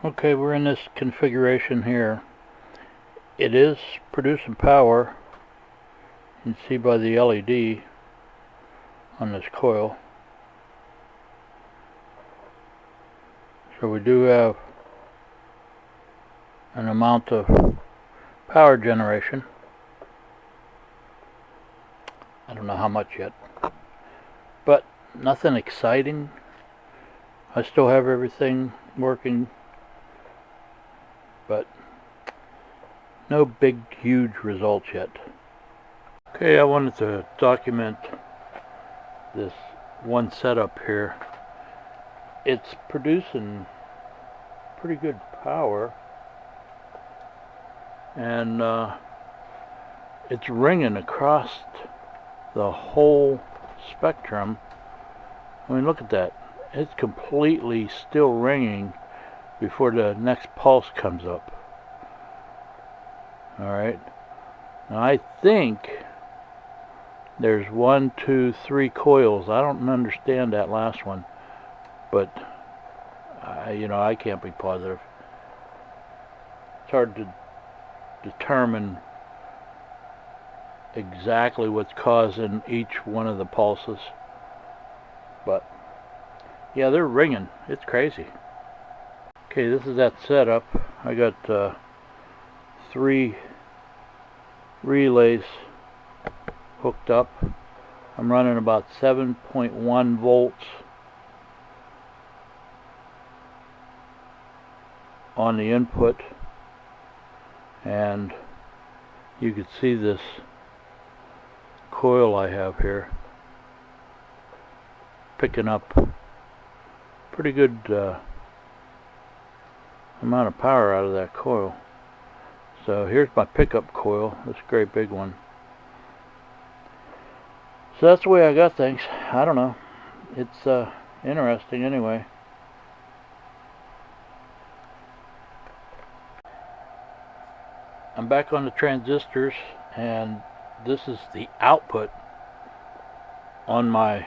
Okay, we're in this configuration here. It is producing power. You can see by the LED on this coil. So we do have an amount of power generation. I don't know how much yet, but nothing exciting. I still have everything working, but no big huge results yet. Okay, I wanted to document this one setup here. It's producing pretty good power, and it's ringing across the whole spectrum. I mean, look at that. It's completely still ringing before the next pulse comes up. Alright, now I think there's 1, 2, 3 coils. I don't understand that last one, but I can't be positive. It's hard to determine exactly what's causing each one of the pulses, but yeah, they're ringing. It's crazy. Okay, this is that setup. I got 3 relays hooked up. I'm running about 7.1 volts on the input, and you can see this coil I have here picking up pretty good amount of power out of that coil. So here's my pickup coil, this great big one. So that's the way I got things. I don't know. It's interesting anyway. I'm back on the transistors, and this is the output on my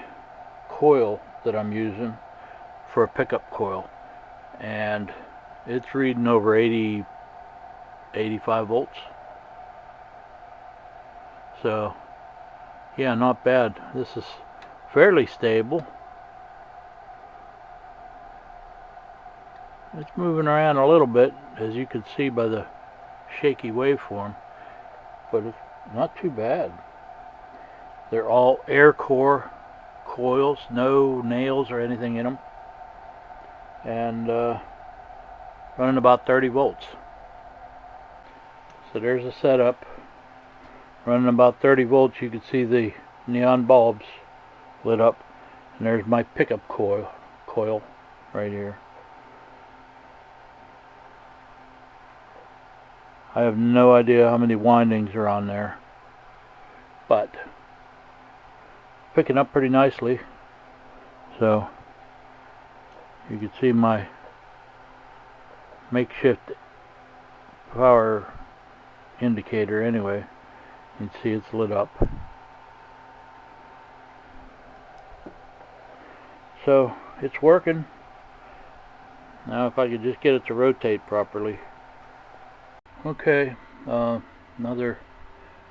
coil that I'm using for a pickup coil, and it's reading over 85 volts. So yeah, not bad. This is fairly stable. It's moving around a little bit, as you can see by the shaky waveform, but it's not too bad. They're all air core coils, no nails or anything in them, and running about 30 volts. So there's a setup running about 30 volts. You can see the neon bulbs lit up, and there's my pickup coil right here. I have no idea how many windings are on there, but picking up pretty nicely. So you can see my makeshift power indicator anyway. You can see it's lit up. So it's working. Now if I could just get it to rotate properly. Okay, another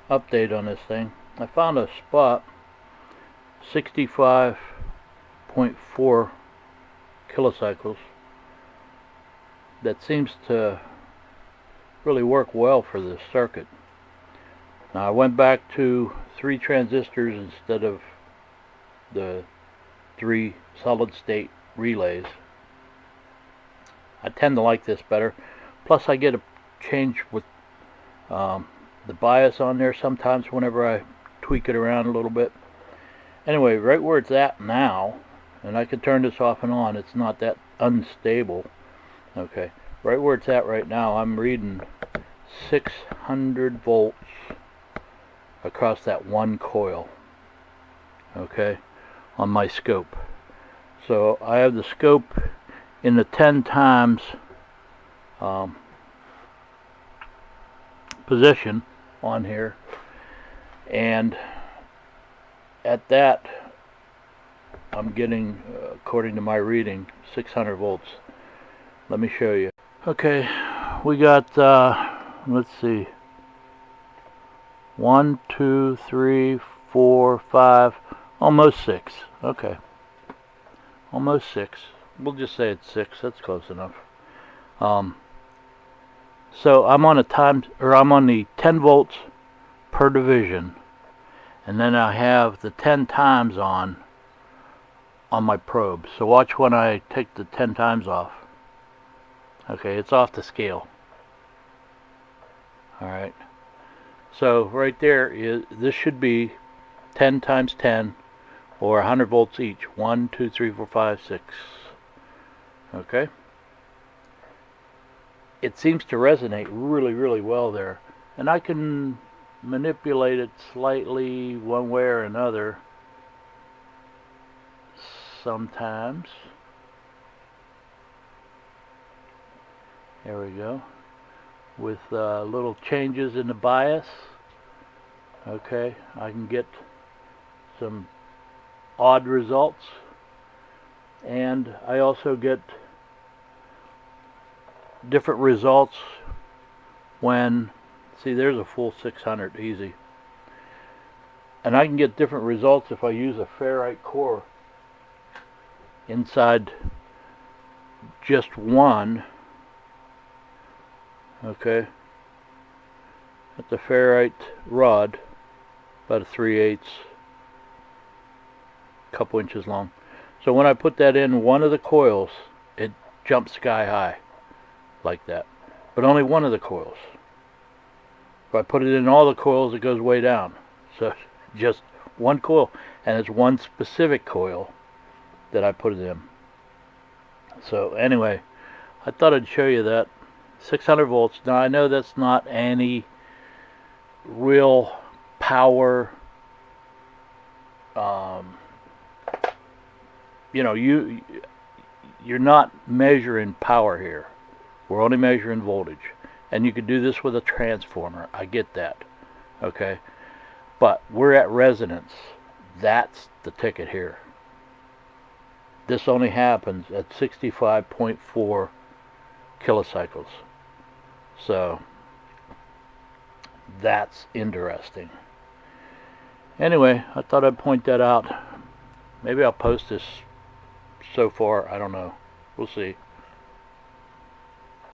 update on this thing. I found a spot, 65.4 kilocycles, that seems to really work well for this circuit. Now I went back to 3 transistors instead of the 3 solid state relays. I tend to like this better. Plus I get a change with the bias on there sometimes whenever I tweak it around a little bit. Anyway, right where it's at now, and I can turn this off and on, it's not that unstable. Okay, right where it's at right now, I'm reading 600 volts across that one coil, okay, on my scope. So I have the scope in the 10 times position on here, and at that I'm getting, according to my reading, 600 volts. Let me show you. Okay, we got, let's see, 1, 2, 3, 4, 5, almost 6. Okay, almost 6. We'll just say it's 6. That's close enough. So I'm on the 10 volts per division, and then I have the 10 times on my probe. So watch when I take the 10 times off. Okay, it's off the scale. Alright, so right there this should be 10 times 10, or 100 volts each. 1, 2, 3, 4, 5, 6. Okay, it seems to resonate really well there, and I can manipulate it slightly one way or another sometimes. There we go, with little changes in the bias. Okay, I can get some odd results, and I also get different results when, see, there's a full 600 easy, and I can get different results if I use a ferrite core inside just one. Okay, at the ferrite rod, about a 3/8, couple inches long. So when I put that in one of the coils, it jumps sky high like that, but only one of the coils. If I put it in all the coils, it goes way down. So just one coil, and it's one specific coil that I put it in. So anyway, I thought I'd show you that. 600 volts. Now I know that's not any real power. You know, you're not measuring power here. We're only measuring voltage, and you could do this with a transformer. I get that. Okay, but we're at resonance. That's the ticket here. This only happens at 65.4 kilocycles. So that's interesting. Anyway, I thought I'd point that out. Maybe I'll post this so far. I don't know. We'll see.